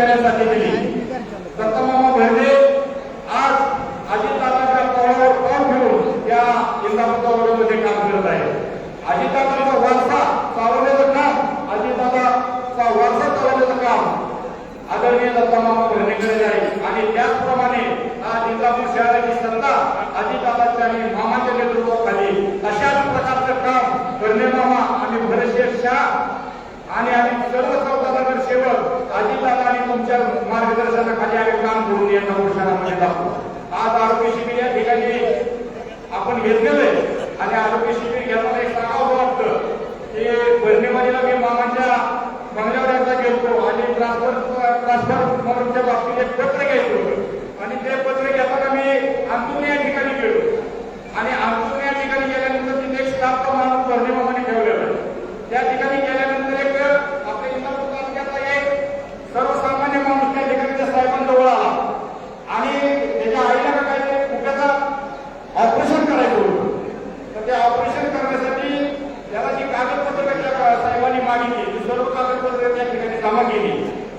देण्यासाठी दिली. दत्तमामा भरणे आज अजितदादांच्या पावलावर पाऊल ठेवून या इंदापूर तालुक्यामध्ये काम करत आहे. अजितदादांचा वारसा चालवण्याचं काम, अजितदादाचा वारसा चालवण्याचं काम आदरणीय दत्तमामा भरणेकडे आहे. आणि त्याचप्रमाणे आज इंदापूर शहराची सत्ता अजितदादांच्या आणि मामाच्या नेतृत्वाखाली अशाच प्रकारचं काम भरणे मामा आणि भरतशेठ शाह आणि आम्ही सर्व चौदानगर सेवक अजितदादा आणि तुमच्या मार्गदर्शनाखाली आम्ही काम करून इंदापूर शहरामध्ये जातो. आज आरोग्य शिबिर या ठिकाणी आपण घेतलेलं आहे. आणि आरोग्य शिबिर घेताना एक सांगावं वाटतं की भरणेवाडीला मी मामाच्या बंगल्यावर एकदा गेलो आणि ट्रान्सफरच्या बाबतीत एक पत्र घ्यायचं होतं. आणि ते पत्र घेताना मी अंतुन या ठिकाणी गेलो आणि अंतुन या ठिकाणी गेल्यानंतर तिथे एक स्टाफचा माणूस भरणे मामाने ठेवलेला आहे. त्या ठिकाणी गेल्यानंतर एक आपल्या इंदापूर तालुक्यातला एक सर्वसामान्य माणूस त्या ठिकाणी त्या साहेबांजवळ आला आणि त्याच्या आईला काय ते कुठल्याचा ऑपरेशन करायचं होतं. तर ते ऑपरेशन करण्यासाठी त्याला जी कागदपत्र त्या साहेबांनी मागितली ती सर्व कागदपत्र त्या ठिकाणी जमा केली.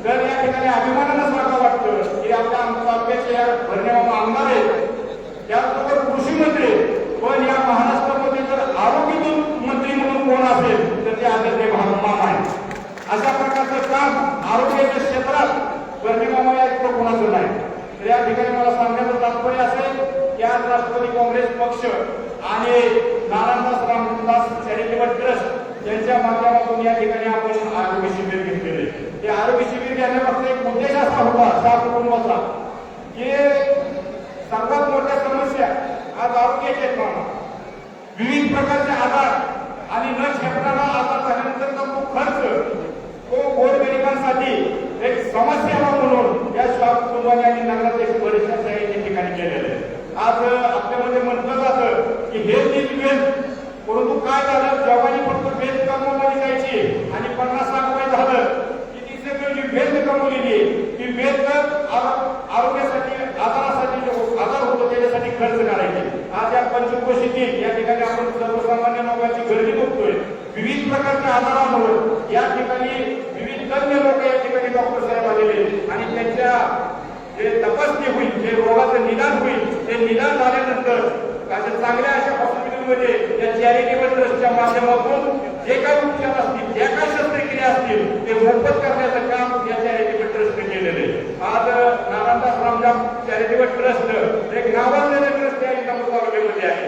तर या ठिकाणी अभिमानानं सांगा वाटतं की आपल्या तालुक्याचे या भरणे मामा आमदार आहेत, त्याचबरोबर कृषी मंत्री, पण या महाराष्ट्रामध्ये जर आरोग्य मंत्री म्हणून कोण असेल तर ते आदरणीय मामा आहे. अशा प्रकारचं काम आरोग्याच्या क्षेत्रात भरणे मामा या इतकं कोणाचं नाही. तर या ठिकाणी मला सांगण्याचं तात्पर्य असेल की आज राष्ट्रवादी काँग्रेस पक्ष आणि नारायणदास रामदास चॅरिटेबल ट्रस्ट यांच्या माध्यमातून या ठिकाणी आपण आरोग्य शिबिर घेतलेले. ते आरोग्य शिबिर घेण्यामागचा एक उद्देश असा होता शाह कुटुंबाचा की सर्वात मोठ्या समस्या आज आरोग्याच्या आहेत. विविध प्रकारचे आजार आणि न झेपणारा आजार झाल्यानंतर तो खर्च तो गोरगरिबांसाठी एक समस्या म्हणून या शाह कुटुंबाने आणि नगराध्यक्ष परिषद या ठिकाणी केलेलं आहे. आज आपल्यामध्ये म्हटलं जातं की हेल्थ इज वेल्थ, परंतु काय झालं जगाने फक्त वेल्थ कमवली जायची आणि 50 लाख रुपये झालं की ती सगळी जी वेल्थ कमवलेली ती वेल्थ आरोग्यासाठी आजारासाठी जो आजार होतो त्याच्यासाठी खर्च करायचे. आज या पंचक्रोशीतील या ठिकाणी आपण सर्वसामान्य लोकांची गर्दी बघतोय. विविध प्रकारच्या आजारांवर या ठिकाणी विविध तज्ञ लोक या ठिकाणी डॉक्टर साहेब आलेले आणि त्यांच्या जे तपासणी होईल, जे रोगाचं निदान होईल, ते निदान झाल्यानंतर चांगल्या अशा हॉस्पिटलमध्ये या चॅरिटेबल ट्रस्टच्या माध्यमातून जे काही उपचार असतील, ज्या काही शस्त्रक्रिया असतील ते मोफत करण्याचं काम या चॅरिटेबल ट्रस्टने केलेलं आहे. आज नारायणदास रामदास चॅरिटेबल ट्रस्ट एक नावाजलेलं ट्रस्ट या इंदापूर तालुक्यामध्ये आहे.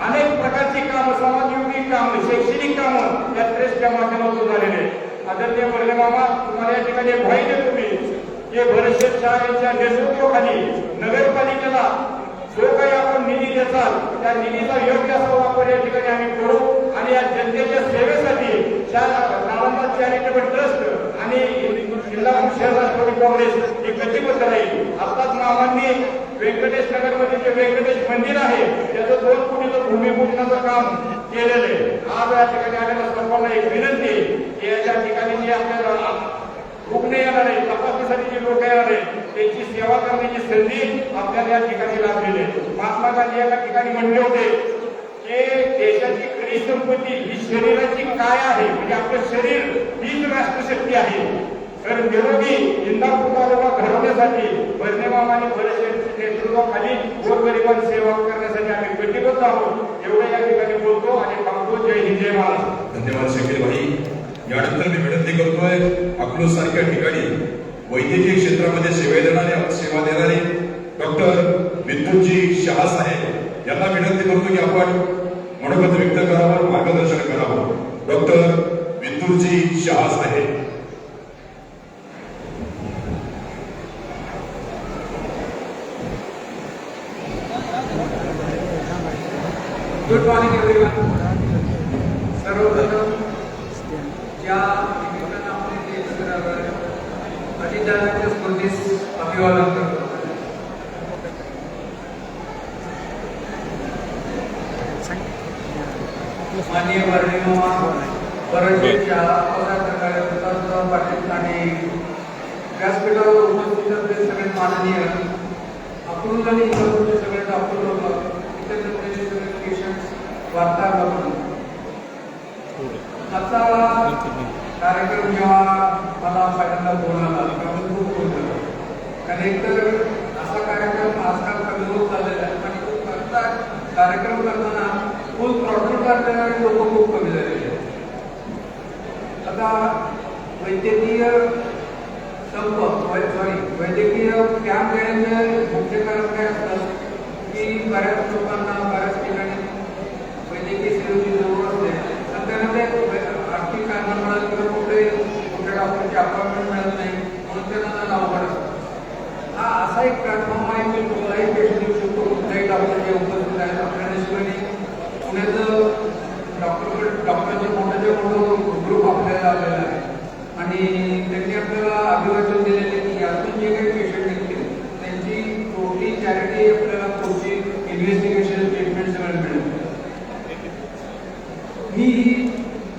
अनेक प्रकारची कामं, समाजयोगी कामं, शैक्षणिक कामं या ट्रस्टच्या माध्यमातून झालेले आहेत. आदरणीय भरणे मामा, तुम्हाला या ठिकाणी माहिती आहे तुम्ही जे भरतशेठ शाह यांच्या नेतृत्वाखाली नगरपालिकेला जो काही आपण निधी देतात त्या निधीचा योग्य असा वापर या ठिकाणी आम्ही करू आणि या जनतेच्या सेवेसाठी नारायणदास चॅरिटेबल ट्रस्ट आणि इंदापूर शहर राष्ट्रवादी काँग्रेस हे कटिबद्ध राहील. आताच मामांनी व्यंकटेश नगरमध्ये जे व्यंकटेश मंदिर आहे त्याचं 2 कोटीचं भूमिपूजनाचं काम केलेलं आहे. आज या ठिकाणी आलेल्या सर्वांना एक विनंती की या ठिकाणी जे आपल्याला रुग्ण येणार आहे, तपासणीसाठी जे लोक येणार आहे त्यांची सेवा करण्याची संधी आपल्याला या ठिकाणी लाभलेली आहे. महात्मा गांधी एका ठिकाणी म्हणले होते की देशाची खरी संपत्ती ही शरीराची काय आहे, म्हणजे आपलं शरीर हीच राष्ट्रशक्ती आहे. तर निरोगी इंदापूर तालुका घडवण्यासाठी भरणे मामा आणि भरतशेठ नेतृत्वाखाली गोरगरिबांची सेवा करण्यासाठी आम्ही कटिबद्ध आहोत. एवढं या ठिकाणी बोलतो आणि थांबतो. जय हिंद, जय महाराष्ट्र. धन्यवाद शकील भाई. यानंतर मी विनंती करतोय अकलूज सारख्या ठिकाणी वैद्यकीय क्षेत्रामध्ये सेवा देणारे डॉक्टर विद्युतजी शाह साहेब यांना विनंती करतो की आपण मनोगत व्यक्त करावं, मार्गदर्शन करावं. डॉक्टर विद्युतजी शाह साहेब. Good morning everyone. सर्वप्रथम या निमित्तानं आपण अजितदादांच्या स्मृतीस अभिवादन करतो. माननीय भरणे मामा, भरतशेठ शाह, प्रकाश पाटील आणि व्यासपीठावर उपस्थित असलेले सगळे माननीय अकलूज आणि इंदापूरचे सगळे डॉक्टर लोक, इतर सगळे पेशंट्स, वार्ताहर, आजचा कार्यक्रम जेव्हा मला पहिल्यांदा बोलला खूप कारण एकतर असा कार्यक्रम आजकाल कमी होत चाललेला आहे आणि तो कार्यक्रम करताना फुल थ्रॉटल करणारे लोक खूप कमी झालेले आहेत. आता वैद्यकीय वैद्यकीय कॅम्प घेण्याचे मुख्य कारण काय असतं की बऱ्याच लोकांना बऱ्याच ठिकाणी वैद्यकीय सेवेची जरूर असते, तर त्यांना ते आर्थिक कारणामुळे किंवा कुठल्या डॉक्टरची अपॉइंटमेंट मिळत नाही म्हणून त्यांना अवघड असतं. हा असा एक प्लॅटफॉर्म आहे की कुठलाही पेशंट येऊ शकतो, कुठल्याही डॉक्टर जे उपस्थित आहेत. आपल्या नशिबाने पुण्याचं डॉक्टरचे मोठं ग्रुप आपल्याला आलेला आहे आणि त्यांनी आपल्याला अभिवाचन दिलेले की यातून जे काही पेशंट निघतील त्यांची टोटली चॅरिटी आपल्याला पुढची इन्व्हेस्टिगेशन ट्रीटमेंट सगळं मिळेल. मी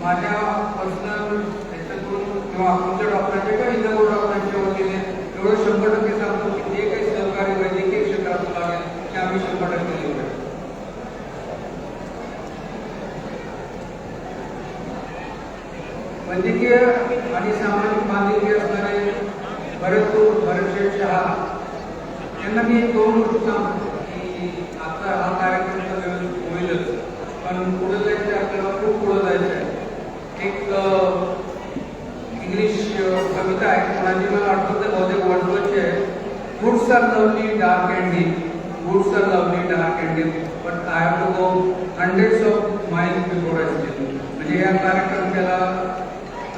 माझ्या पर्सनल याच्यातून किंवा आमच्या डॉक्टरांच्या किंवा इतर डॉक्टरांच्या वतीने एवढं 100% सांगतो की जे काही सहकार्य वैद्यकीय क्षेत्रात लागेल ते आम्ही 100% देऊ. वैद्यकीय आणि सामाजिक बांधिलकी असणारे भरतशेठ शहा यांना मी 2 गोष्टी सांगतो की आता हा कार्यक्रम होईलच, पण पुढे जायचं आपल्याला खूप पुढे जायचं आहे. एक इंग्लिश कविता आहे, कोणाची मला आठवते बहुतेक वर्डवरची आहे. Woods are lovely, dark and deep. Woods are lovely, dark and deep. But I have to go hundreds of miles before I sleep. म्हणजे या कार्यक्रम त्याला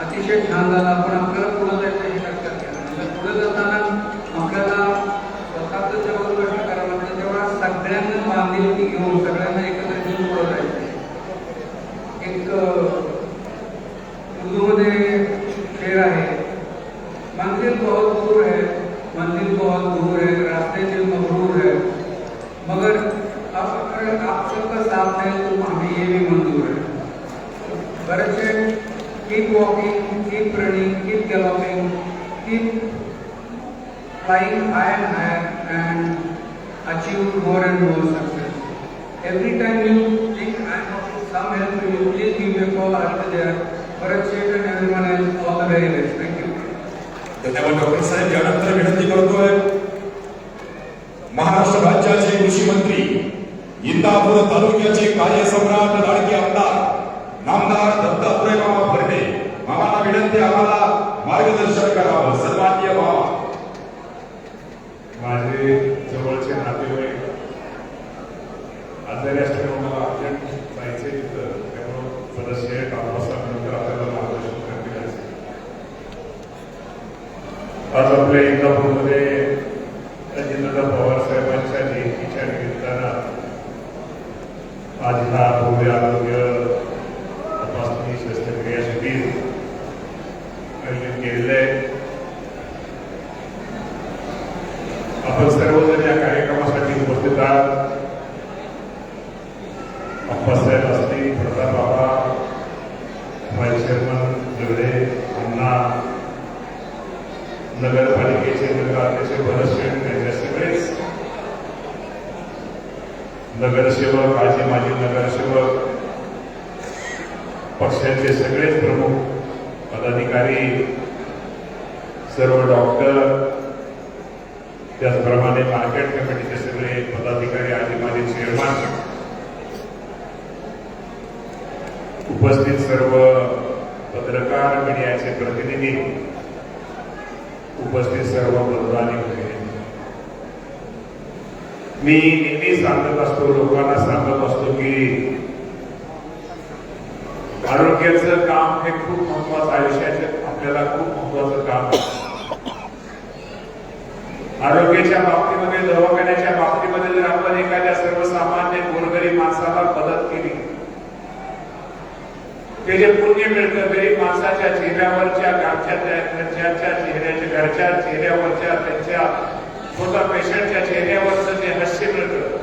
अतिशय छान झाला, पण आपल्याला पुढे जायचं हे लक्षात घ्या. पुढे जाताना आपल्याला स्वतःचं जेव्हा गोष्ट करावं लागतं तेव्हा सगळ्यांना बांधिलकी घेऊन सगळ्यांना एकत्र घेऊन पुढे जायचं. एक उर्दूमध्ये शेर आहे, मंजिल बहुत दूर है, मंजिल बहुत दूर है, रास्ते दिल मगरूर है, मगर आप सबका साथ है तो हमें ये भी मंजूर है. बरेचसे keep walking, keep running, keep galloping, keep flying higher and higher and achieve more and more success. Every time you think I have some help to you, please give me a call. I'll be there. Bharat Sheth and everyone else, all the very best. Thank you. धन्यवाद doctor साहेब. यानंतर विनंती करतोय महाराष्ट्र राज्याचे कृषी मंत्री, इंदापूर तालुक्याचे कार्यसम्राट, लाडके आमदार नामदार दत्तात्रय मामा भरणे मामाला विनंती आम्हाला मार्गदर्शन करावं. सन्माननीय मामा. माझे जवळचे नातेवाईक आजारी असल्यामुळे मला अर्जंट जायचे तिथं, त्यामुळं सदस्य कामासानंतर आपल्याला मार्गदर्शन करतील. आज आपल्या इंदापूरमध्ये अजितदादा पवार साहेबांच्या जयंतीच्या निमित्तानं आज हा भव्य आरोग्य तपासणी शस्त्रक्रिया शिबिर आयोजित केलेलं आहे. आपण सर्वजण या कार्यक्रमासाठी उपस्थित आहात. अप्पासाहेब असतील, प्रताप बाबा, व्हाईस चेअरमन जगडे अण्णा, नगरपालिकेचे नगराध्यक्ष भरत शेठ, त्यांचे सगळेच नगरसेवक, आजी माजी नगरसेवक, पक्षाचे सगळेच प्रमुख पदाधिकारी, सर्व डॉक्टर, त्याचप्रमाणे मार्केट कमिटीचे सगळे पदाधिकारी, आजी माजी चेअरमन, उपस्थित सर्व पत्रकार, मीडियाचे प्रतिनिधी, उपस्थित सर्व बंधू आणि भगिनी, मी नेहमी सांगत असतो, लोकांना सांगत असतो की आरोग्याचं काम हे खूप महत्वाचं, आयुष्याचे आपल्याला खूप महत्वाचं काम. आरोग्याच्या बाबतीमध्ये, दवाखान्याच्या बाबतीमध्ये जर आपण एखाद्या सर्वसामान्य गोरगरीब माणसाला मदत केली, ते जे पुण्य मिळतं, गरीब माणसाच्या चेहऱ्यावरच्या, घरच्या चेहऱ्यावरच्या, त्यांच्या छोट्या पेशंटच्या चेहऱ्यावरचं जे हास्य मिळतं,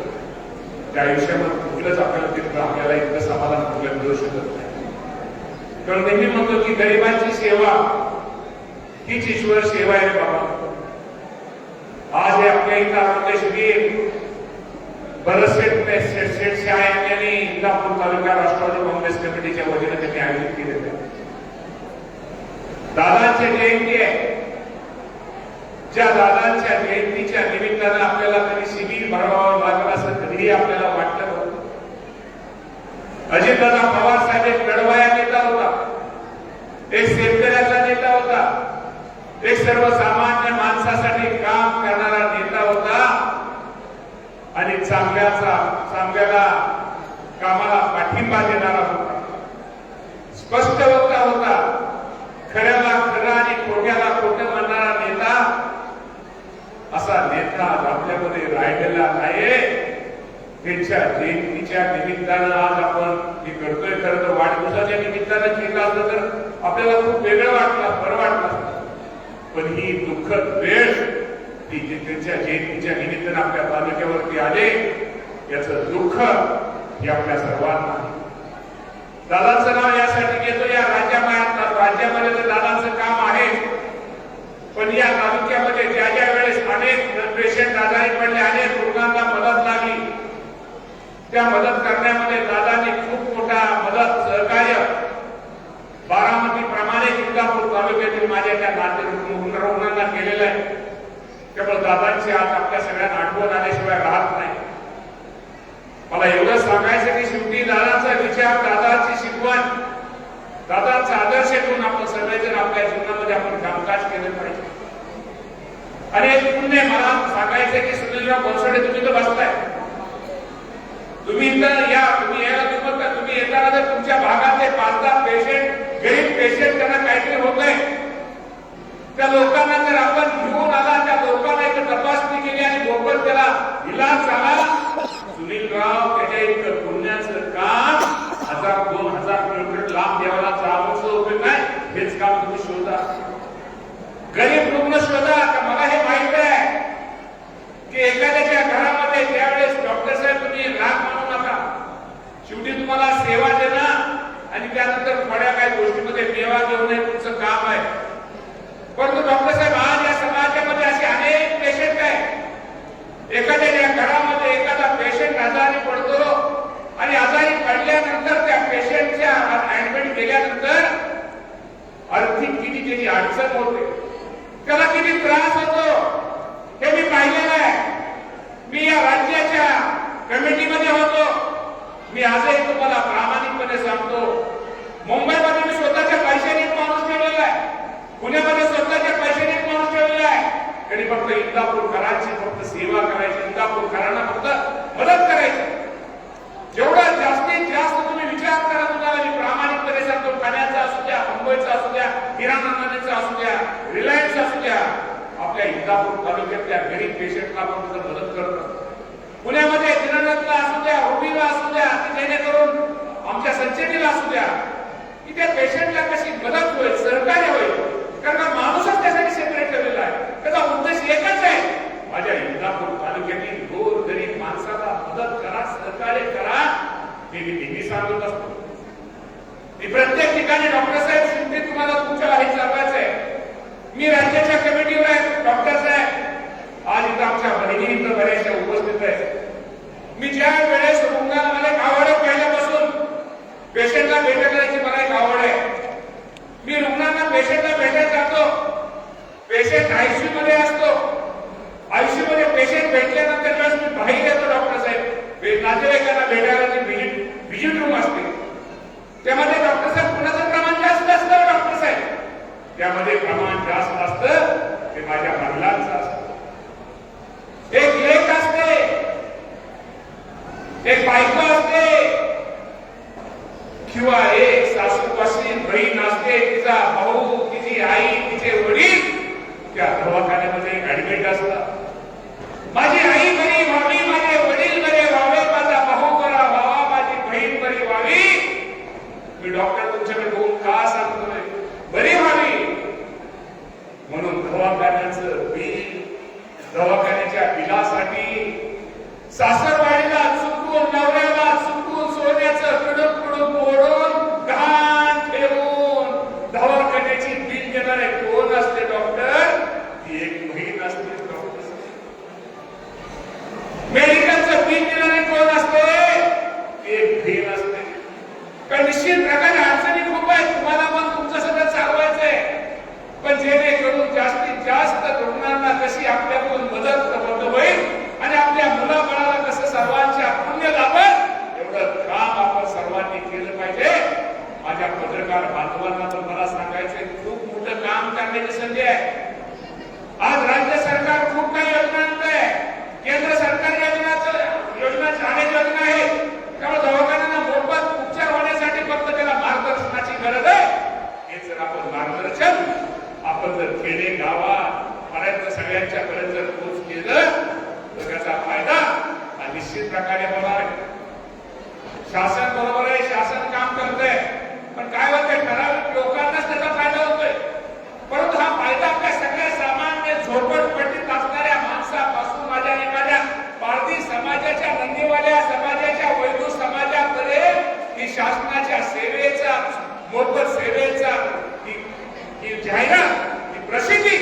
त्या आयुष्यामध्ये कुठलंच आपल्याला तिथं आपल्याला इतकं समाधान कुठलं मिळू शकत नाही. कारण नेहमी म्हणतो की गरिबांची सेवा हीच ईश्वर सेवा आहे बाबा. आज हे आपल्या इथं आरोग्य शिबिर बरेचसे शहा यांनी इंदापूर तालुका राष्ट्रवादी काँग्रेस कमिटीच्या वतीने त्यांनी आयोजित केलेलं आहे. दादांची जयंती आहे. ज्या दादांच्या जयंतीच्या निमित्तानं आपल्याला कधी शिबिर भरवावं लागलं असं कधीही आपल्याला वाटलं नव्हतं. अजितदादा पवार साहेब एक लढवाया नेता होता, एक शेतकऱ्याचा नेता होता, एक सर्वसामान्य माणसासाठी काम करणारा नेता होता आणि चांगल्याला कामाला पाठिंबा देणारा होता. स्पष्ट वक्ता होता, खऱ्याला खरं आणि खोट्याला खोटं म्हणणारा नेता. असा नेता आपल्यामध्ये राहिलेला नाही. त्यांच्या जयंतीच्या निमित्तानं आज आपण हे करतोय. खरं तर वाढदिवसाच्या निमित्तानं केलं असलं तर आपल्याला खूप वेगळं वाटलं, बरं वाटलं. पण ही दुःखद वेळ ती त्यांच्या जयंतीच्या निमित्तानं आपल्या तालुक्यावरती आले, याचं दुःख हे आपल्या सर्वांना. दादांचं नाव यासाठी घेतो, या राज्यामध्ये तर दादांचं काम आहे, पण या तालुक्यामध्ये ज्या ज्या वेळेस अनेक पेशंट आजारी पडले, अनेक रुग्णांना मदत लागली, त्या मदत करण्यामध्ये दादांनी खूप मोठा मदत सहकार्य बारामती प्रमाणे इंदापूर तालुक्यातील माझ्या त्या रुग्णांना केलेलं आहे. त्यामुळे दादांची आज आपल्या सगळ्यांना आठवण आल्याशिवाय राहत नाही. मला एवढं सांगायचं की शेवटी दादाचा विचार, दादाची शिकवण, दादाचा आदर्श घेऊन आपण सगळेजण आपल्या जीवनामध्ये आपण कामकाज केलं पाहिजे. आणि एक पुण्य मला सांगायचं की सुनीलराव बनसोडे तुम्ही तर बसताय, तुम्ही तर या, तुम्ही यायला जमत का? तुम्ही येताना जर तुमच्या भागातले 5-10 पेशंट, गरीब पेशंट त्यांना काहीतरी होतंय, त्या लोकांना जर आपण घेऊन आला, त्या लोकांना एक तपासणी केली आणि मोफत त्याला इलाज झाला, सुनीलराव त्याच्या इतकं पुण्याचं काम 1000-2000 किलोमीटर लांब देवाला जाऊन उपयोग नाही. हेच काम तुम्ही शोधा, गरीब रुग्ण शोधा. मला हे माहित आहे की एखाद्याच्या घरामध्ये त्यावेळेस डॉक्टर साहेब तुम्ही राग मानू नका, शेवटी तुम्हाला सेवा देणं आणि त्यानंतर थोड्या काही गोष्टीमध्ये मेवा घेऊन तुमचं काम आहे. परंतु डॉक्टर साहेब आज या समाजामध्ये असे अनेक पेशंट आहेत, एखाद्या घरामध्ये एखादा पेशंट आजारी पडतो आणि आजारी पडल्यानंतर त्या पेशंटच्या ऍडमिट केल्यानंतर आर्थिक किती त्याची अडचण होते, त्याला किती त्रास होतो हे मी पाहिलेलं आहे. मी या राज्याच्या कमिटीमध्ये होतो. मी आजही तुम्हाला प्रामाणिकपणे सांगतो, मुंबईमध्ये मी स्वतःच्या पैशाने माणूस ठेवलेला आहे, पुण्यामध्ये स्वतःच्या पैशाने माणूस ठेवलेला आहे. तरी फक्त इंदापूरकरांची फक्त सेवा करायची, इंदापूरकरांना फक्त मदत करायची. जेवढा जास्तीत जास्त तुम्ही विचार करा, तुम्हाला मी प्रामाणिकपणे सांगतो, ठाण्याचा असू द्या, मुंबईचा असू द्या, किराणा असू द्या, रिलायन्स असू द्या, आपल्या इंदापूर तालुक्यातल्या गरीब पेशंटला आपण मदत करतो. पुण्यामध्ये दिनानाथला असू द्या, रुबीला असू द्या, जेणेकरून आमच्या संचेतीला असू द्या, की त्या पेशंटला कशी मदत होईल, सहकार्य होईल. कारण का माणूसच त्यासाठी सेपरेट ठेवलेला आहे, त्याचा उद्देश एकच आहे, माझ्या इंदापूर तालुक्यातील गोरगरीब माणसाला मदत करा, सहकार्य करा. हे मी नेहमी सांगत असतो. मी प्रत्येक ठिकाणी डॉक्टर साहेब शेवटी तुम्हाला तुमच्या हे सांगायचं आहे, मी राज्याच्या कमिटीवर आहे. डॉक्टर साहेब आज इथं आमच्या बहिणी इथं बऱ्याचशा उपस्थित आहेत. मी ज्या वेळेस रुग्णाला मला एक आवड आहे, पहिल्यापासून पेशंटला भेट करायची मला एक आवड आहे. मी रुग्णांना पेशंटला भेटायला जातो. पेशंट आयसीयू मध्ये असतो, आयसीयू मध्ये पेशंट भेटल्यानंतर ज्यावेळेस मी बाहेर येतो डॉक्टर साहेब, नातेवाईकांना भेटायला व्हिजिट रूम असते, त्यामध्ये डॉक्टर साहेब कुणाचं प्रमाण जास्त असतं डॉक्टर साहेब, त्यामध्ये प्रमाण जास्त असतं ते माझ्या महिलांचं असतं. एक लेक असते, एक बायको असते, किंवा एक सासूपाशी बहीण असते, तिचा भाऊ, तिची आई, तिचे वडील त्या दवाखान्यामध्ये ऍडमिट असतात. माझी आई बरी व्हावी, माझे वडील बरे व्हावे, माझा भाऊ बरा व्हावा, माझी बहीण बरी व्हावी. मी डॉक्टर तुमच्याकडे बघून का सांगतोय, बरी व्हावी म्हणून दवाखान्याचं बिल, दवाखान्याच्या बिलासाठी सासरवाडीला चुकून, नवऱ्याला चुकून सोन्याचं कडक कडक मोडून घाण ठेवून दवाखान्याची बिल देणारे कोण असते डॉक्टर? ती एक बहीण असते डॉक्टर. मेडिकलचं बिल देणारे कोण असते? ती एक बहीण असते. पण निश्चित प्रकारे अडचणी खूप आहेत, तुम्हाला पण तुमचं सगळं चालवायचंय, पण जेणेकरून जास्तीत जास्त रुग्णांना तर त्याचा फायदा हा निश्चित प्रकारे होणार आहे. शासन बरोबर आहे, शासन काम करतंय, पण काय होतंय ठराविक लोकांनाच त्याचा फायदा होतोय. परंतु हा फायदा आपल्या सगळ्या सामान्य झोपडपट्टीत असणाऱ्या माणसापासून माझ्या एखाद्या पारधी समाजाच्या, नंदीवाल्या समाजाच्या, वैदू समाजापर्यंत ही शासनाच्या सेवेचा, मोफत सेवेचा ही जाहिरात, ही प्रसिद्धी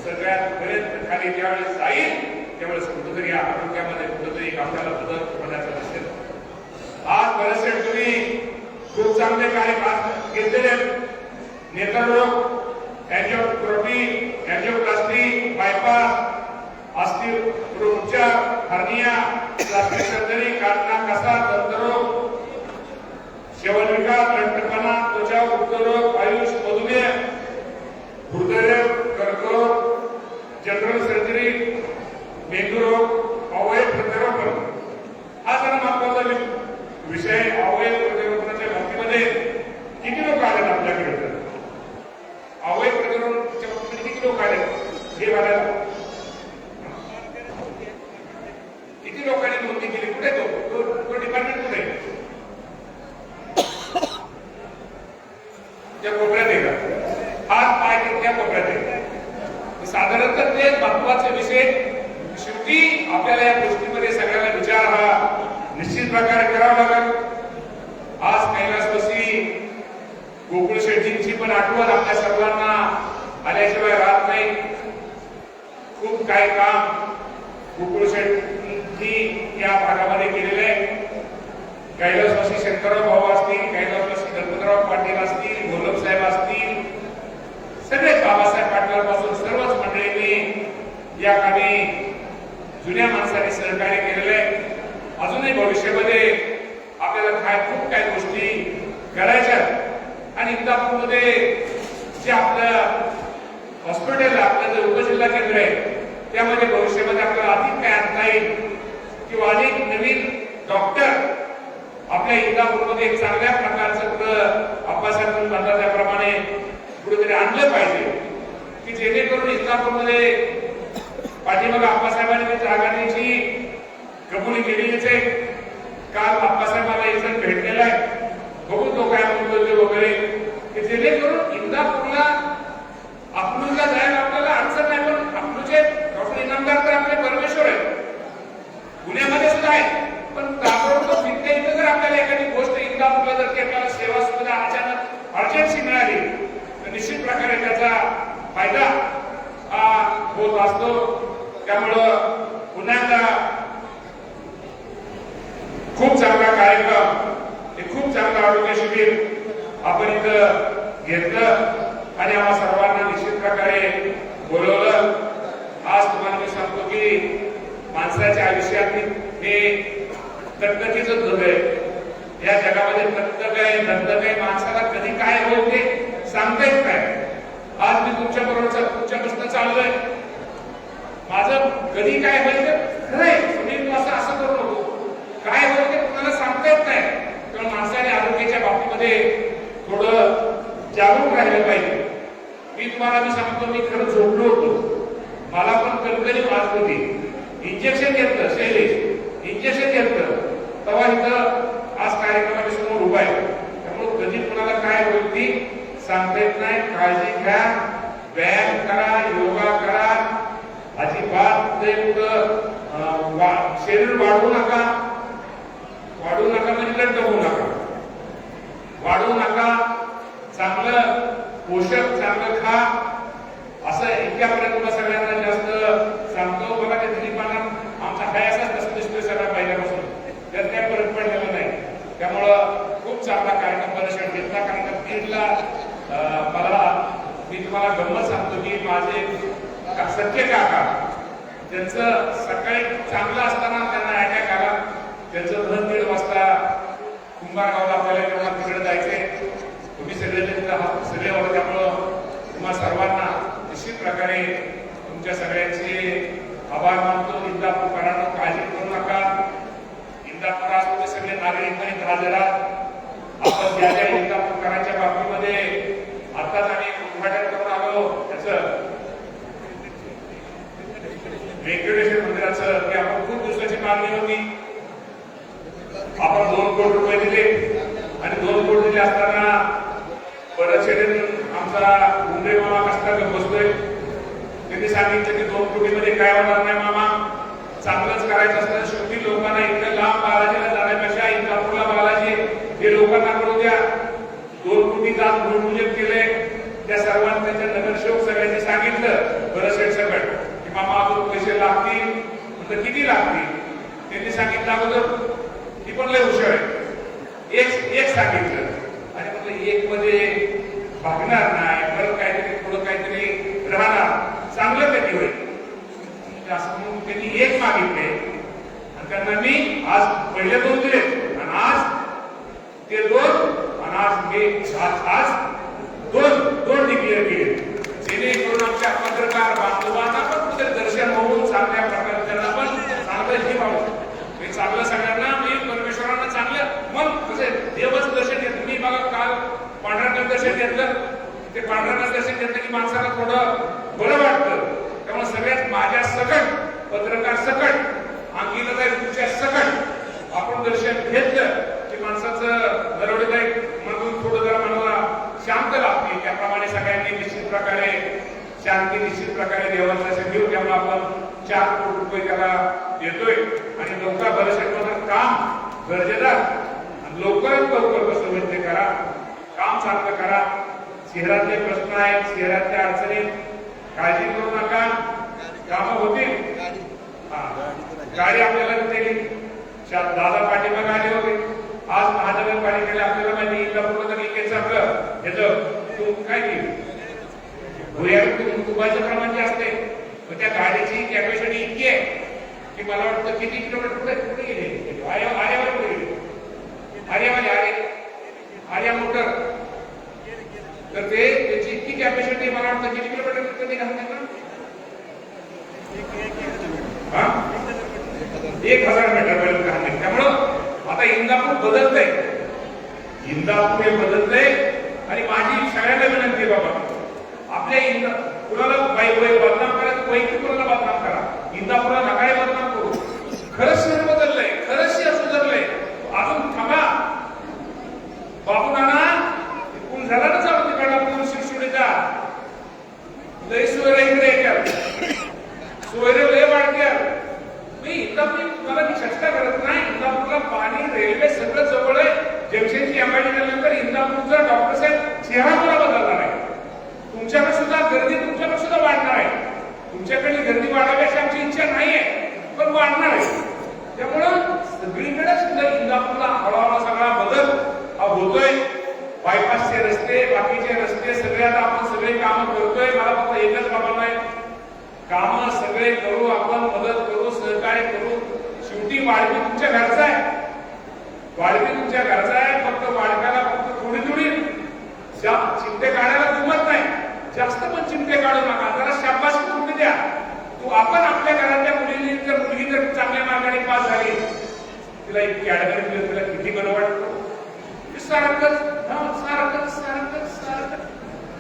सगळ्यात पर्यंत खाली ज्यावेळेस जाईल त्यावेळेस कुठेतरी आरोग्यामध्ये कुठेतरी आपल्याला बदल होण्याचा दिसेल. आज बरेचसे तुम्ही खूप चांगले कार्य घेतलेले नेत्ररोग, एंजिओग्राफी, एंजिओप्लास्टी, बायपास, अस्थिरोपचार, हर्निया, प्लास्टिक सर्जरी, काढणा, कसा, दंतरोग, श्वसनविकार, लठ्ठपणा, त्वचा उद्रोग, आयुष, मधुमेह, हृदयरोग, कर्करोग, जनरल सर्जरी, मेंदूरोग, अवयव प्रत्यारोपण. हा जरा महत्वाचा विषय. अवयव प्रत्यारोपणाच्या बाबतीमध्ये किती लोक आलेत आपल्याकडे? तर अवयव प्रत्यारोपणाच्या बाबतीमध्ये किती लोक आलेत हे बघायला? किती लोकांनी नोंदणी केली? कुठे तो डिपार्टमेंट कुठे? त्या कोपऱ्यात आहे का? हात पाय त्या कोपऱ्यात आहे. साधारणतः ते महत्वाचे विषय. शेवटी आपल्याला या गोष्टीमध्ये सगळ्यांना विचार हा निश्चित प्रकारे करावा लागेल. आज कैलासवासी गोकुळ शेट्टींची पण आठवण आपल्या सर्वांना आल्याशिवाय राहत नाही. खूप काय काम गोकुळ शेट्टी या भागामध्ये केलेले आहे. कैलासवासी शंकरराव भाऊ असतील, कैलासवासी गणपतराव पाटील असतील, गोलब साहेब असतील, सगळे बाबासाहेब पाटलांपासून सर्वच मंडळींनी या कामी जुन्या माणसाने सहकार्य केलेलं आहे. अजूनही भविष्यामध्ये आपल्याला खूप काही गोष्टी करायच्या. आणि इंदापूरमध्ये जे आपलं हॉस्पिटल, आपलं जे उपजिल्हा केंद्र आहे त्यामध्ये भविष्यामध्ये आपल्याला अधिक काय आणता येईल किंवा अनेक नवीन डॉक्टर आपल्या इंदापूरमध्ये एक चांगल्या प्रकारचं पुढं आप्पासाहेब म्हणतात त्याप्रमाणे कुठेतरी आणलं पाहिजे की जेणेकरून इंदापूरमध्ये पाठीमागे आप्पासाहेबांनी जागांची कबुली केलेलीच आहे. काल आप्पासाहेबांना एक जण भेटलेला आहे, बघू तो काय म्हणतो ते वगैरे, की जेणेकरून इंदापूरला अकलूजला जायला आपल्याला अडचण नाही. पण अकलूजचे डॉक्टर इनामदार तर आपले परमेश्वर आहे, पुण्यामध्ये सुद्धा आहे. पण ताबडतोब तिथे इथं जर आपल्याला एखादी गोष्ट इंदापूरला जर आपल्याला सेवा सुविधा अचानक अर्जन्सी मिळाली तर निश्चित प्रकारे त्याचा फायदा हा होत असतो. त्यामुळं पुन्हा एकदा खूप चांगला कार्यक्रम, हे खूप चांगलं आरोग्य शिबिर आपण इथं घेतलं आणि आम्हा सर्वांना निश्चित प्रकारे बोलवलं. आज तुम्हाला मी सांगतो की माणसाच्या आयुष्यात हे दगदगीचं जग आहे. या जगामध्ये दगदग आहे. माणसाला कधी काय होईल ते सांगता येत नाही. आज मी तुमच्या बरोबर चाललोय, माझं कधी काय होईल ते खरंय. तुम्ही असं करू नको, काय होईल ते तुम्हाला सांगता येत नाही. तर माणसाने आरोग्याच्या बाबतीमध्ये थोडं जागरूक राहिलं पाहिजे. मी सांगतो, मी खरं झोपलो होतो, मला पण कणकणी वाजत होती. इंजेक्शन घेतलं, शैलेश इंजेक्शन घेतलं, तेव्हा इथं आज कार्यक्रमाच्या समोर उभा आहे. त्यामुळे कधी कुणाला काय होईल ती सांगता येत नाही. काळजी घ्या, व्यायाम करा, योगा करा, अजिबात शरीर वाढवू नका म्हणजे लड्ड होऊ नका, वाढवू नका. चांगलं पोषक चांगलं खा, असं इतक्यापर्यंत तुला सगळ्यांना जास्त सांगतो. बघा ते दिलीपाना आमचा हायासाच तसं दिसतोय सगळ्या पहिल्यापासून, त्यात काय फरक पडलेला नाही. त्यामुळं खूप चांगला कार्यक्रम परिषद घेतला. कारण का बीडला मी तुम्हाला गंमत सांगतो की माझे सख्खे काका, त्यांचं सकाळी चांगलं असताना त्यांना अटॅक आला. त्यांचं 2:30 वाजता कुंभारगावला आपल्याला तेव्हा तिकडे जायचंय. तुम्ही सगळे सगळे होते, त्यामुळं तुम्हाला सर्वांना निश्चित प्रकारे तुमच्या सगळ्यांचे आभार मानतो. इंदापूरकरांना काळजी करू नका. इंदापुरात तुम्ही सगळे नागरिकांनी हजर आहात. आपण ज्या ज्या इंदापूरकरांच्या बाबतीमध्ये आताच आम्ही उद्घाटन करून आलो त्याचं व्यंकटेश्वर मंदिराचं मागणी होती. आपण 2 कोटी रुपये दिले आणि 2 कोटी दिले असताना परत शेडे आमचा मुंबई मामा कष्टाला बसतोय. त्यांनी सांगितलं की 2 कोटीमध्ये काय होणार नाही मामा, चांगलंच करायचं असतं. शेवटी लोकांना इतकं लांब बालाजीला जाण्यापेक्षा इंदापूरला बालाजी हे लोकांना करू द्या. 2 कोटी जात भूमिपूजन केले. त्या सर्वांना त्यांच्या नगरसेवक सगळ्यांनी सांगितलं बरं शेठ सकट की मामा अजून पैसे लागतील. म्हणजे किती लागतील त्यांनी सांगितलं अगोदर. ती पण लय हुशार आहे. एक सांगितलं आणि म्हटलं 1 मध्ये भागणार नाही, परत काहीतरी थोडं काहीतरी राहणार, चांगलं कधी होईल असं म्हणून त्यांनी 1 मागितले आणि त्यांना मी आज पहिले 2 दिले आणि आज ते 2 आणि आज मी आज 2 डिक्लेअर केले. जेणेकरून आमच्या पत्रकार बांधवांना पण कुठे दर्शन होऊन चांगल्या प्रकारे त्यांना पण चांगलं जीव आवडतं. मी चांगलं सगळ्यांना मी परमेश्वरांना चांगलं मन कसे देवच दर्शन घेतलं. मी बघा काल पांढऱ्याचं दर्शन घेतलं. ते पांढऱ्याचं दर्शन घेतलं की माणसाला थोडं बरं वाटतं. त्यामुळे सगळ्यात माझ्या सकट पत्रकार सकट अंकिताताई तुमच्या सकट आपण दर्शन घेतलं की माणसाचं दरवडीदायक म्हणून थोडं जरा मनाला शांत लागते. त्याप्रमाणे सगळ्यांनी निश्चित प्रकारे शांती निश्चित प्रकारे देवाचं दर्शन घेऊ. त्यामुळे आपण 4 कोटी रुपये त्याला देतोय आणि लवकर भरशेटमध्ये काम गरजेदार आणि लवकरात लवकर कसं होईल ते करा. काम चांगलं करा. शहरातले प्रश्न आहेत, शहरातल्या अडचणी काळजी करू नका, कामं होतील. गाडी आपल्याला दिली. दादा पाठीमागे आले होते. आज महानगरपालिकेला आपल्याला माहिती इंदापूरला लिकेचं आपलं ह्याचं तू काय केली तुपाचं प्रमाण जे असते त्या गाडीची कॅपॅसिटी इतकी आहे की मला वाटतं किती किलोमीटर कुठे गेले आर्यावर कुठे गेले आर्यामध्ये आर्या मोटर. तर ते त्याची इतकी कॅपॅसिटी मला वाटतं किती किलोमीटर कधी घालते ना 1000 मीटर पर्यंत घालते. त्यामुळं आता इंदापूर बदलतंय. इंदापूर हे बदलतंय आणि माझी सगळ्यांना विनंती बाबा आपल्या कुणाला बदनाम करायचं वैयक्तिक कुणाला बदनाम करा. इंदापूरला नकाळे बदनाम करू. खरंच शहर बदललंय, खरंच शहर सुधारलंय. अजून थांबा. बापू नाना कोण झाला ना चालू तिकडला पूर्ण शिक्षुडीचा लय सोयरा इकडे येतात. सोयरे लय वाढत्यात. मी इंदापूर मला चर्चा करत नाही. इंदापूरला पाणी रेल्वे सगळं जवळ आहे. जंक्शनची एमआयडी झाल्यानंतर इंदापूरचा डॉक्टर साहेब चेहरा मला बदलणार आहे. तुमच्याकडे सुद्धा गर्दी तुमच्याकडे सुद्धा वाढणार आहे. तुमच्याकडे गर्दी वाढावी अशी आमची इच्छा नाहीये पण वाढणार आहे. त्यामुळं सगळीकडे सुद्धा इंदापूरला हळूहळू सगळा बदल हा होतोय. बायपासचे रस्ते बाकीचे रस्ते सगळ्यात आपण सगळे कामं करतोय. मला फक्त एकच बाबा नाही कामं सगळे करू आपण मदत करू सहकार्य करू. शेवटी वाढपी तुमच्या घरचा आहे. वाढपी तुमच्या घरचा आहे. फक्त वाढप्याला फक्त थोडी थोडी चिमटे काढायला जमत नाही. जास्त पण चिमटे काढू नका. जरा शाबासकी तुम्ही द्या. तू आपण आपल्या घरातल्या मुलीने जर मुलगी जर चांगल्या मार्गाने पास झाली तिला इतकी अडचणी दिली तिला किती बरं वाटतं. सारखंच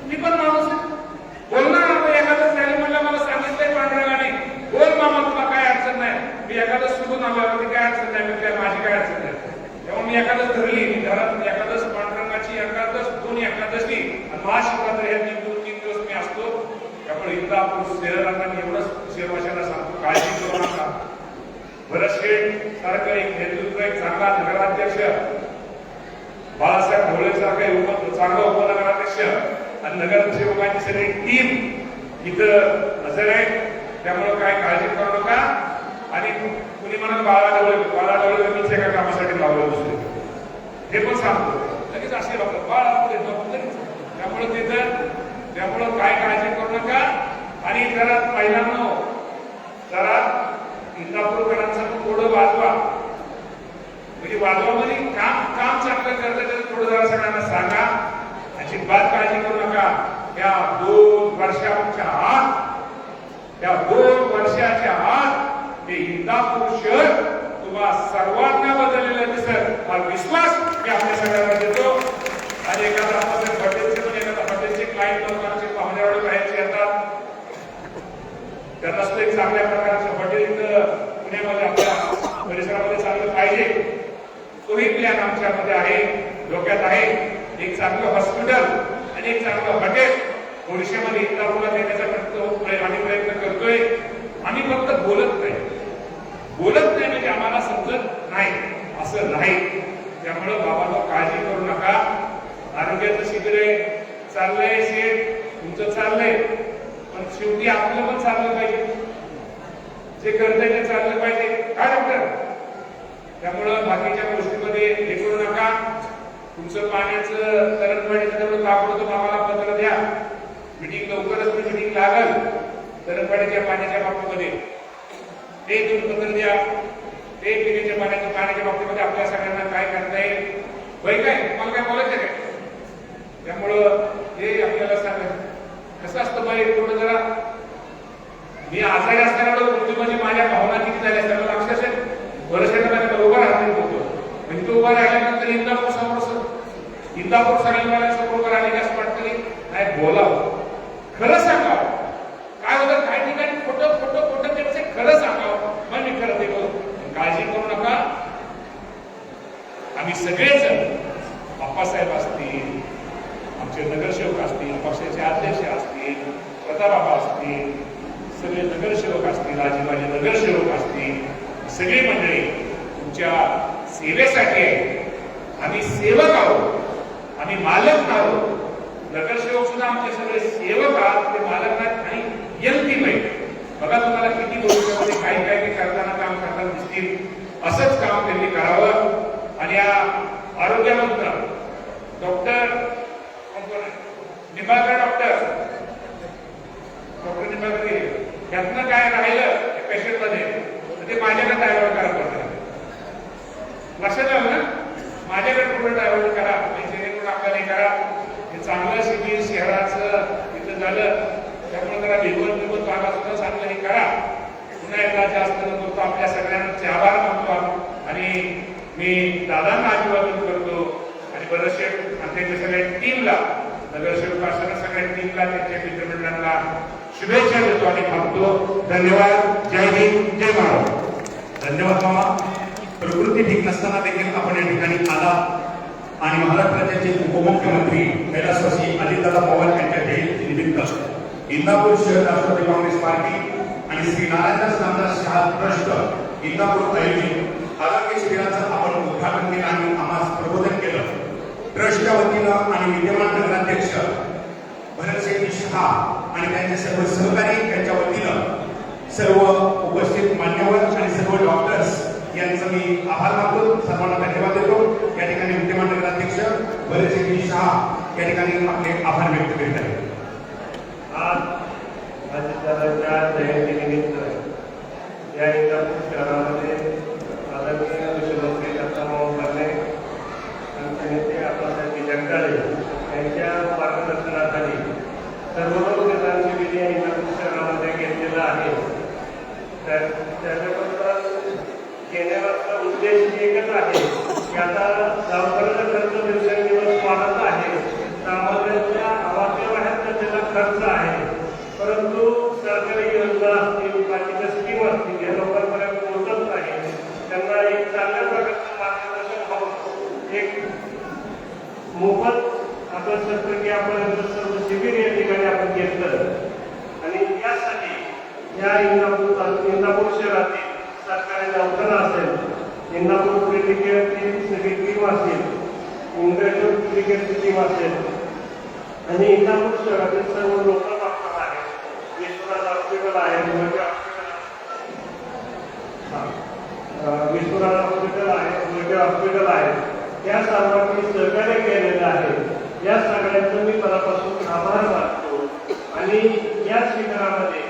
मी पण माणूस बोलणार आपण एखादं झाली म्हणलं मला सांगितलंय पांढऱ्याने बोल मामा तुला काय अडचण नाही. मी एखादं सुधून आलो काय अडचण नाही. मी माझी काय अडचण नाही. तेव्हा मी एखादं धरली घरात एखादंच पांढरंगाची एखादंच 2 एकादशी आणि महाशिवरात्री हे 3 दिवस मी असतो. त्यामुळे इंदापूर शहरांना एवढंच शहरवाशांना सांगतो काळजी करू नका. भरत शेठ सारखं एक नेतृत्व एक चांगला नगराध्यक्ष बाळासाहेब ढवळे सारखं चांगला उपनगराध्यक्ष आणि नगरसेवकांची सगळी टीम इथं हजर आहे. त्यामुळे काय काळजी करू नका. आणि कुणी म्हणत बाळा ढवळे मीच एका कामासाठी लावलं दुसरे हे पण सांगतो लगेच असे बघतात बाळा त्यामुळं काय काळजी करू नका. आणि जरा महिलांनो जरा इंदापूरकरांचं थोडं वाजवा म्हणजे वाजवामध्ये काम चांगलं करतं थोडं जरा सगळ्यांना सांगा. अजिबात काळजी करू नका. या 2 वर्षाच्या आत हे इंदापूर शहर तुम्हा सर्वांना बदललेलं दिसत हा विश्वास मी आपल्या सगळ्यांना देतो. आणि एखादा हॉटेलचे क्लायंट लोकांचे पाहुण्यावर राहायचे येतात त्यांना सुद्धा एक चांगल्या प्रकारचं हॉटेल इथं पुण्यामध्ये आपल्या परिसरामध्ये चांगलं पाहिजे, तोही प्लॅन आमच्यामध्ये आहे, डोक्यात आहे. एक चांगलं हॉस्पिटल आणि एक चांगलं हॉटेल भविष्यामध्ये इंदापूरला देण्याचा आम्ही प्रयत्न करतोय. आम्ही फक्त बोलत नाही म्हणजे आम्हाला समजत नाही असं नाही. त्यामुळं बाबांनो काळजी करू नका. आरोग्याचं शिबिर आहे, चाललंय शेठ, तुमचं चाललंय, पण शेवटी आपलं पण चाललं पाहिजे, जे करतंय ते चाललं पाहिजे. काय डॉक्टर? त्यामुळं बाकीच्या गोष्टीमध्ये हे करू नका. तुमचं पाण्याचं तरंगवाडीचं तेवढं ताबडतोब आम्हाला पत्र द्या. मिटिंग लवकरच मिटिंग लागल तरंगवाडीच्या पाण्याच्या बाबतीमध्ये, ते तुम्ही पत्र द्या. ते पिण्याच्या पाण्याच्या बाबतीमध्ये आपल्या सगळ्यांना काय करता येईल, वय काय तुम्हाला काय बोलायचं काय? त्यामुळं हे आपल्याला सांगायचं कसं असतं बाई, थोडं जरा मी आजारी असताना मृत्यू म्हणजे माझ्या भावना किती झाल्या त्याला लक्ष असेल. वर्षाला उभा राहतो म्हणजे तो उभा राहिल्यानंतर इंदापूर सगळ्यांसमोर उभं राहिले असं वाटतं की नाही बोलावं, खरं सांगावं. काय होतं काही ठिकाणी खोटं त्याचे खरं सांगावं, मग मी खरं ते बोलतो. काळजी करू नका. आम्ही सगळेजण, बाप्पासाहेब असतील, आमचे नगरसेवक असतील, पक्षाचे अध्यक्ष असतील, प्रतापबाबा असतील, सगळे नगरसेवक असतील, आजीबाजी नगरसेवक असतील, सगळी मंडळी तुमच्या सेवेसाठी आहे. आम्ही सेवक आहोत, आम्ही मालक आहोत. नगरसेवक सुद्धा आमचे सगळे सेवक आहात, ते मालक नाहीत आणि यंती पाहिजे. बघा तुम्हाला किती भविष्यामध्ये काही काही करताना काम करताना दिसतील. असंच काम त्यांनी करावं. आणि या आरोग्य मंत्र डॉक्टर निंबाळकर डॉक्टर निंबाळकर यातनं काय राहिलं पेशंट मध्ये ते माझ्याकडे डायव्हर्ट करा पडतं. लक्षात आलं ना? माझ्याकडे पूर्ण डायव्हर्ट करा, जेणेकरून आपल्याला हे करा. हे चांगलं शिबिर शहराचं तिथं झालं, त्यामुळे जरा भिगवून भागा सुद्धा चांगलं हे करा. पुन्हा एकदा जास्त न करतो आपल्या सगळ्यांचे आभार मानतो आणि मी दादांना अभिवादन करतो आणि बरेचसे त्यांच्या सगळ्या टीमला, नगरसेवक असताना सगळ्या टीमला, त्यांच्या मित्रमंडळांना शुभेच्छा देतो आणि थांबतो. धन्यवाद. जय हिंद, जय महाराष्ट्र. धन्यवाद मामा. प्रकृती ठीक नसताना देखील आपण या ठिकाणी आला आणि महाराष्ट्र राज्याचे उपमुख्यमंत्री कैलासवासी अजितदादा पवार यांच्या जयंतीनिमित्त इंदापूर शहर राष्ट्रवादी काँग्रेस पार्टी आणि श्री नारायणदास रामदास शहा ट्रस्ट इंदापूर आयोजित आरोग्य शिबिराचं आपण उद्घाटन केलं आणि आम्हाला प्रबोधन केलं. ट्रस्टच्या वतीनं आणि विद्यमान नगराध्यक्ष भरतसिंग शहा आणि त्यांचे सर्व सहकारी यांच्या वतीनं सर्व उपस्थित मान्यवर आणि सर्व डॉक्टर्स यांचं मी आभार मानतो. सर्वांना धन्यवाद देतो. या ठिकाणी विद्यमान नगराध्यक्ष भरतसिंग शहा या ठिकाणी आपले आभार व्यक्त करीत आहेत. आज अजितदादांच्या जयंतीनिमित्त या इंदापूर शहरामध्ये आदरणीय मुख्यमंत्री दत्ताभाऊ भरणे आमचे नेते आप्पासाहेब जगदाळे यांच्या मार्गदर्शनाखाली सर्व लोकनेतांची विधी या इंदापूर शहरामध्ये घेतलेला आहे. त्याच्याबद्दल घेण्यामागचा उद्देश एकच आहे की आता दवाखान्याचा खर्च दिवसेंदिवस वाढत आहे. सामान्यांच्या आवाक्याबाहेरचा त्याचा खर्च आहे, परंतु सरकारी योजना असतील, बाकीच्या स्कीम असतील, या लोकांपर्यंत पोहोचत नाही. त्यांना एक चांगल्या प्रकारचं मार्गदर्शन व्हावं, एक मोफत आपण शस्त्रक्रियापर्यंत सर्व शिबिर या ठिकाणी आपण घेतलं आणि यासाठी या इंदापूर शहरातील सरकारी दवाखाना असेल, इंदापूर क्रिकेटची सगळी टीम असेल, इंग्रज क्रिकेटची टीम असेल आणि इंदापूर शहरातील सर्व लोक डॉक्टर आहेत, विश्वनाथ हॉस्पिटल आहे, विश्वनाथ हॉस्पिटल आहे, हॉस्पिटल आहे, या सर्वांनी सहकार्य केलेलं आहे. या सगळ्यांचं मी मनापासून आभार मानतो. आणि या शिबिरामध्ये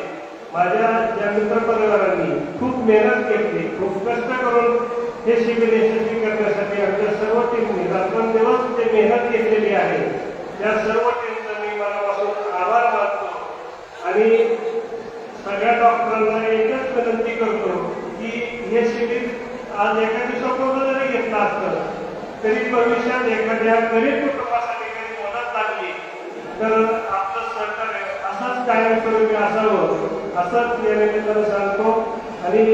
माझ्या ज्या मित्रपरिवारांनी खूप मेहनत घेतली, खूप कष्ट करून हे शिबिर यशस्वी करण्यासाठी आमच्या सर्व टीमनी रात्रंदिवस जे मेहनत घेतलेली आहे, त्या सर्व टीमचा मी मनापासून आभार मानतो. आणि सगळ्या डॉक्टरांना एकच विनंती करतो की हे शिबिर आज एका दिवसापूर्वी जरी घेतलं असतं तरी भविष्यात एखाद्या गरीब कुटुंबासाठी काही मदत लागली तर आपलं सहकार्य असंच कायमस्वरूपी असावं, असंच या निमित्तानं सांगतो. आणि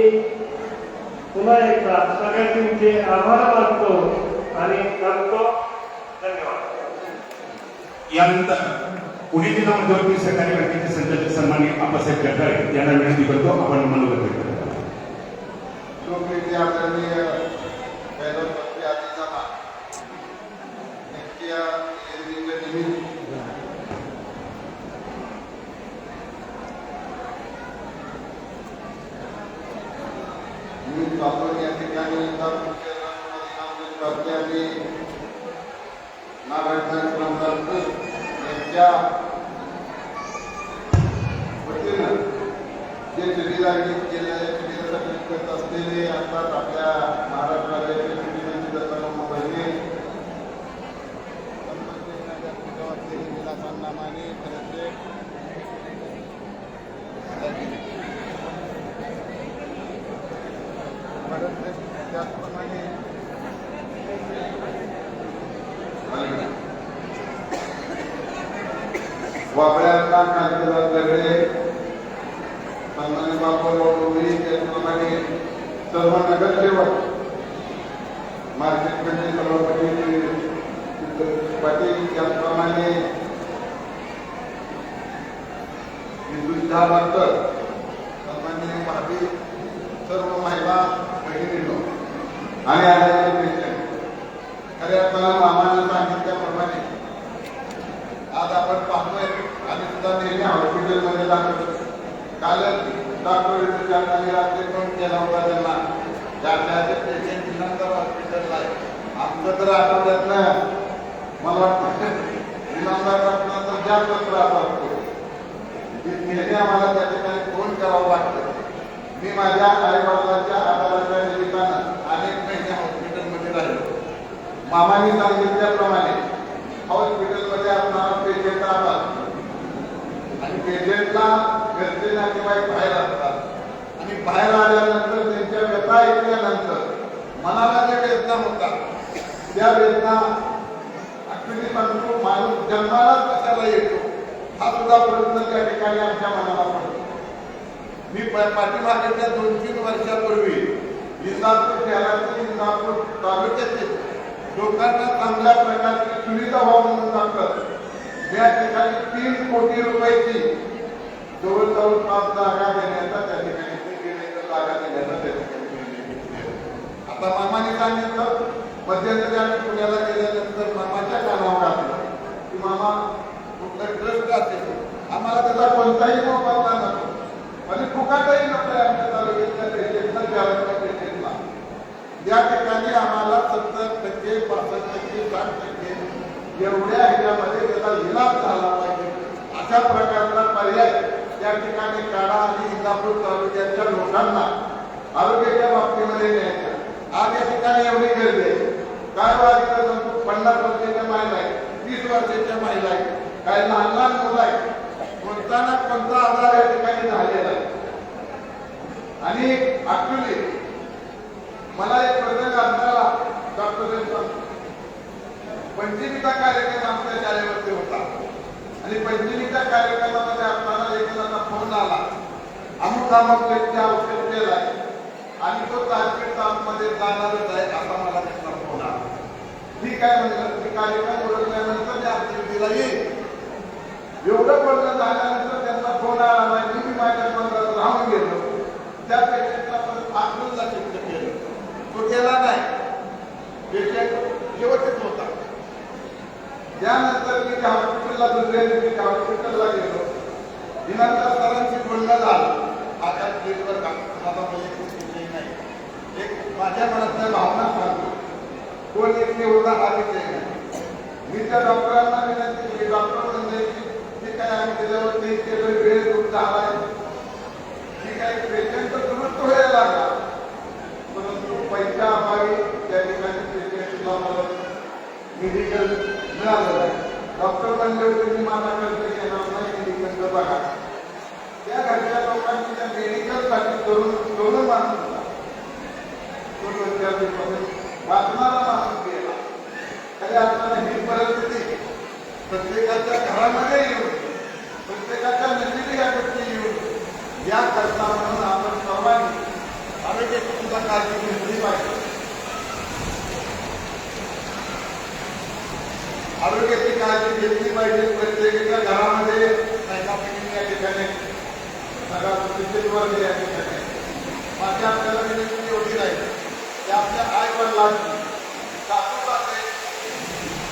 पुन्हा एकदा सगळ्यांचे आभार मानतो आणि करतो. धन्यवाद. यानंतर पुणे जिल्हा मध्यवर्ती सहकारी बँकेचे संचालक सन्माननीय आप्पासाहेब जगदाळे यांना विनंती करतो आपण मनोगत व्यक्त करू. लोकप्रिय आदरणीय कैलासपती आदिनामा यांच्या निमित्त आपण या ठिकाणी नारायण यांच्या वतीनं जे चिडीलागणी केलेल्या चिडीसाठी करत असलेले असतात आपल्या महाराष्ट्र राज्याचे चिडीची दत्ताराम बहिणी विलासांनामाने त्याचप्रमाणे वापऱ्यांना कांतीलाल दगडे सन्मान्य बापूराव डोंगरी त्याचप्रमाणे सर्व नगरसेवक मार्केट कमिटी सभापती पाटील त्याचप्रमाणे विद्युतदा मास्तर सन्मान्य भाभी सर्व महिला भगिनींनो आणि आलेले पेशंट खऱ्या अर्थानं मामाने सांगितल्याप्रमाणे आज आपण पाहतोय आम्ही सुद्धा नेहमी हॉस्पिटलमध्ये जातो. कालच डॉक्टर आणि रात्री फोन केला होता त्यांना ज्या पेशंट विनंतर हॉस्पिटलला आहे. आमचं तर आठवड्यातनं मला वाटतं विनंतर जास्त त्रास असतो. नेहमी आम्हाला त्या ठिकाणी फोन करावं लागतं. मी माझ्या आईवडिलांच्या आधाराच्या निमित्तानं अनेक महिने हॉस्पिटलमध्ये राहिलो. मामाने सांगितल्याप्रमाणे हॉस्पिटलमध्ये असणारा पेशंट आला आणि पेशंटला घरचे नातेवाईक बाहेर असतात आणि बाहेर आल्यानंतर त्यांच्या व्यथा ऐकल्यानंतर मनाला ज्या वेदना होतात त्या वेदना ऍक्च्युली म्हणतो माणूस जन्मालाच कशाला येतो हा सुद्धा प्रश्न त्या ठिकाणी आमच्या मनाला पडतो. मी पाठीमागच्या 2-3 वर्षापूर्वी इंदापूर शहरातील इंदापूर तालुक्यातील लोकांना चांगल्या प्रकारची सुविधा व्हावं म्हणून टाकत या ठिकाणी 3 कोटी रुपयाची जवळजवळ 5 जागा देण्याचा त्या ठिकाणी जागा देण्याचा त्या ठिकाणी. आता मामाने सांगितलं मध्यंतरी आम्ही पुण्याला गेल्यानंतर मामाच्या कानावर घातलं की मामा कुठलं ट्रस्ट असेल आम्हाला त्याचा कोणताही मोबदला नको आणि फुकाटही नको आमच्या तालुक्यातल्या पेशंटला ज्याला पेशंटला या ठिकाणी आम्हाला 70%, 65%, 60% एवढ्या ह्याच्यामध्ये त्याचा इलाज झाला पाहिजे अशा प्रकारचा पर्याय त्या ठिकाणी काढा आणि इंदापूर तालुक्याच्या लोकांना आरोग्याच्या बाबतीमध्ये न्यायचा. आज या ठिकाणी एवढी गर्दी आहे. काय वाजता 50 वर्षाच्या महिला आहेत, 30 वर्षाच्या महिला आहेत, काही लहान लहान मुलं आहेत. कोणता ना कोणता आजार या ठिकाणी झालेला आहे. आणि ऍक्च्युली मला एक प्रसंग आढळला. डॉक्टर पंचमीचा कार्यक्रम आमच्या शाळेवरती होता आणि पंचमीच्या कार्यक्रमामध्ये असताना एक जणांना फोन आला अमुक व्यक्ती औषध केलाय आणि तो तारखेत तापमध्ये जाणारच आहे असा मला त्यांचा फोन आला. ठीक आहे म्हणलं मी कार्यक्रम ओळखल्यानंतर मी ऍक्टिव्हिटीला येईल. एवढं बोलणं झाल्यानंतर त्यांचा फोन आला नाही. मी माझ्या केंद्रात राहून गेलो. त्या पेशंटला परत अकलूजला शिफ्ट केलं. तो गेला नाही. पेशंट शेवटच होता. त्यानंतर मी त्या हॉस्पिटलला दुसऱ्या दिवशी त्या हॉस्पिटलला गेलो. दिनांतर सरांशी बोलणं झालं. आता प्लेटवर माझा विषय नाही. एक माझ्या मनातल्या भावना सांगतो. कोण एक निवडा हा विषय नाही. मी त्या डॉक्टरांना विनंती केली. डॉक्टर म्हणजे ठीक आहे आम्ही त्याच्यावर ते केलं वेळ खूप झालाय. ठीक आहे पेशंट तर दुरुस्त व्हायला लागला परंतु पैसा अभावी त्या ठिकाणी पेशंटला मला मेडिकल मिळालं नाही. डॉक्टर म्हणले होते की माझा खर्च येणार नाही मेडिकलचं बघा. त्या घरच्या लोकांनी त्या मेडिकलसाठी तरुण माणूस होता. वाचणारा माणूस गेला. खरी आपल्याला ही परिस्थिती प्रत्येकाच्या घरामध्ये येऊन प्रत्येकाच्या नजिक या गोष्टी येऊन या करता म्हणून आपण सर्वांनी आरोग्य सुद्धा काळजी घेतली पाहिजे. आरोग्याची काळजी घेतली पाहिजे. प्रत्येकाच्या घरामध्ये एकापैकी या ठिकाणी सगळा या ठिकाणी माझी आपल्याला विनंती एवढी राहील की आपल्या आई वडिलांची सासूसासरे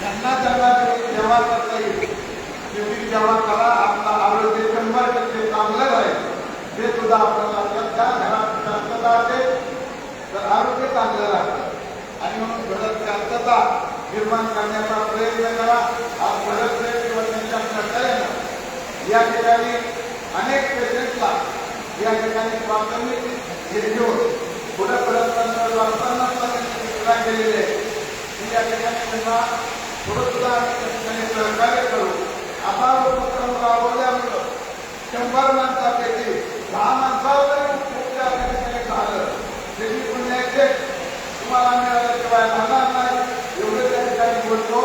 ज्यांना ज्यांना जेव्हा करता येईल तेवढी जेव्हा करा. आपलं आरोग्य 100% चांगलं राहील हे सुद्धा आपल्याला लक्षात घ्या. घरात शांतता असेल तर आरोग्य चांगलं राहतं आणि म्हणून घरात शांतता निर्माण करण्याचा प्रयत्न करा. आज घरातले किंवा त्यांच्या सहकार्यानं या ठिकाणी अनेक पेशंटला या ठिकाणी प्राथमिक हे घेऊन पुढे वाचताना केलेले आहे. या ठिकाणी त्यांना थोडं सुद्धा त्या ठिकाणी सहकार्य करू. आता उपक्रम राबवल्यामुळं 100 माणसापैकी 10 माणसावर त्या ठिकाणी झालं. त्याची पुण्याचे तुम्हाला मिळाल्याशिवाय राहणार नाही एवढं त्या ठिकाणी बोलतो.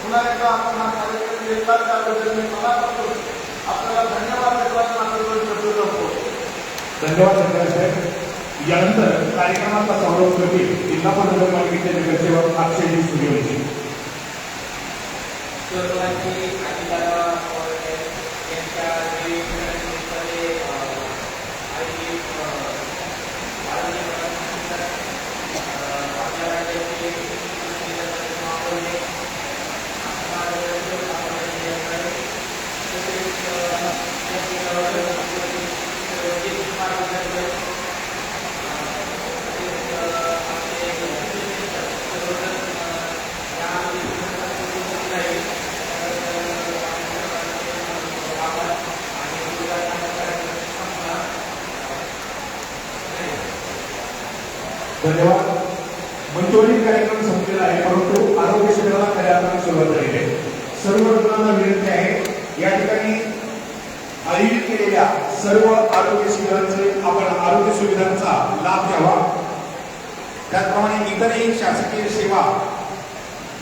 पुन्हा एकदा आपण हा कार्यक्रम घेतला त्याबद्दल मी मनापासून आपल्याला धन्यवाद देतो. धन्यवाद सरकार साहेब. यानंतर कार्यक्रमाचा समारोप करतील जिल्हा नगरपालिकेचे नगरसेवक अक्षय सूर्यवंशी. धन्यवाद. मंचवरील कार्यक्रम संपलेला आहे परंतु आरोग्य शिबिराला खऱ्या अर्थाने सुरुवात झालेली आहे. सर्व रुग्णांना विनंती आहे या ठिकाणी आयोजित केलेल्या सर्व आरोग्य शिबिरांचे आपण आरोग्य सुविधांचा लाभ घ्यावा. त्याचप्रमाणे इतरही शासकीय सेवा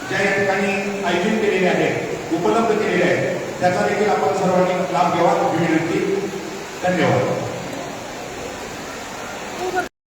ज्या या ठिकाणी आयोजित केलेल्या आहेत उपलब्ध केलेल्या आहेत त्याचा देखील आपण सर्वांनी लाभ घ्यावा ही विनंती. धन्यवाद.